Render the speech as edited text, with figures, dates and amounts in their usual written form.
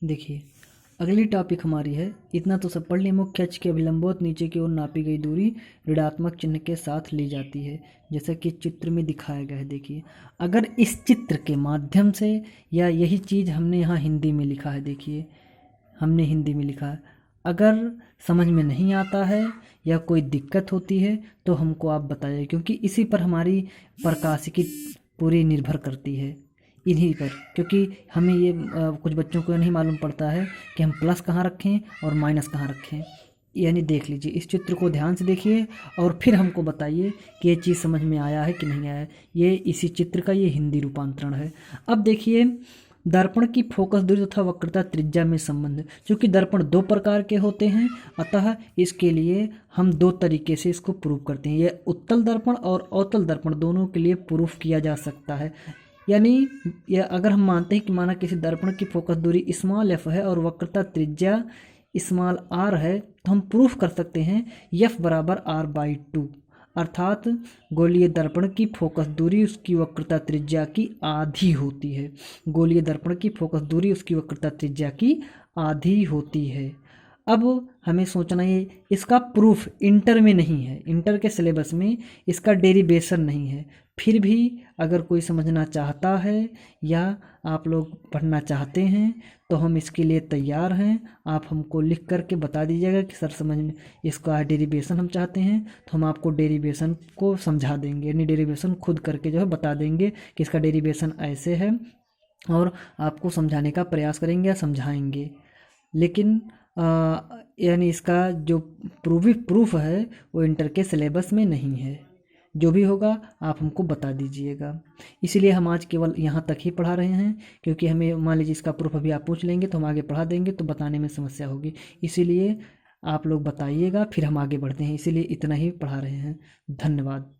देखिए, अगली टॉपिक हमारी है, इतना तो सब पढ़ लिया। मुख्य अक्ष के अभिलंबवत नीचे की ओर नापी गई दूरी ऋणात्मक चिन्ह के साथ ली जाती है, जैसा कि चित्र में दिखाया गया है। देखिए, अगर इस चित्र के माध्यम से, या यही चीज़ हमने यहाँ हिंदी में लिखा है, देखिए हमने हिंदी में लिखा है, अगर समझ में नहीं आता है या कोई दिक्कत होती है तो हमको आप बताइए, क्योंकि इसी पर हमारी प्रकाशिकी पूरी निर्भर करती है, इन्हीं पर। क्योंकि हमें ये कुछ बच्चों को नहीं मालूम पड़ता है कि हम प्लस कहाँ रखें और माइनस कहाँ रखें। यानी देख लीजिए, इस चित्र को ध्यान से देखिए और फिर हमको बताइए कि ये चीज़ समझ में आया है कि नहीं आया है। ये इसी चित्र का ये हिंदी रूपांतरण है। अब देखिए, दर्पण की फोकस दूरी तथा वक्रता त्रिज्या में संबंध। क्योंकि दर्पण दो प्रकार के होते हैं, अतः इसके लिए हम दो तरीके से इसको प्रूव करते हैं। यह उत्तल दर्पण और अवतल दर्पण दोनों के लिए प्रूफ किया जा सकता है। यानी यह अगर हम मानते हैं कि माना किसी दर्पण की फोकस दूरी स्मॉल एफ है और वक्रता त्रिज्या स्मॉल आर है, तो हम प्रूफ कर सकते हैं एफ बराबर r/2, अर्थात गोलीय दर्पण की फोकस दूरी उसकी वक्रता त्रिज्या की आधी होती है। गोलीय दर्पण की फोकस दूरी उसकी वक्रता त्रिज्या की आधी होती है। अब हमें सोचना ये, इसका प्रूफ इंटर में नहीं है, इंटर के सिलेबस में इसका डेरिवेशन नहीं है। फिर भी अगर कोई समझना चाहता है या आप लोग पढ़ना चाहते हैं तो हम इसके लिए तैयार हैं। आप हमको लिख करके बता दीजिएगा कि सर समझ में इसका डेरिवेशन हम चाहते हैं, तो हम आपको डेरिवेशन को समझा देंगे, यानी डेरिवेशन खुद करके जो है बता देंगे कि इसका डेरिवेशन ऐसे है, और आपको समझाने का प्रयास करेंगे या समझाएंगे। लेकिन यानी इसका जो प्रूफ है वो इंटर के सिलेबस में नहीं है। जो भी होगा आप हमको बता दीजिएगा। इसीलिए हम आज केवल यहाँ तक ही पढ़ा रहे हैं, क्योंकि हमें मान लीजिए इसका प्रूफ अभी आप पूछ लेंगे तो हम आगे पढ़ा देंगे तो बताने में समस्या होगी। इसीलिए आप लोग बताइएगा, फिर हम आगे बढ़ते हैं। इसीलिए इतना ही पढ़ा रहे हैं। धन्यवाद।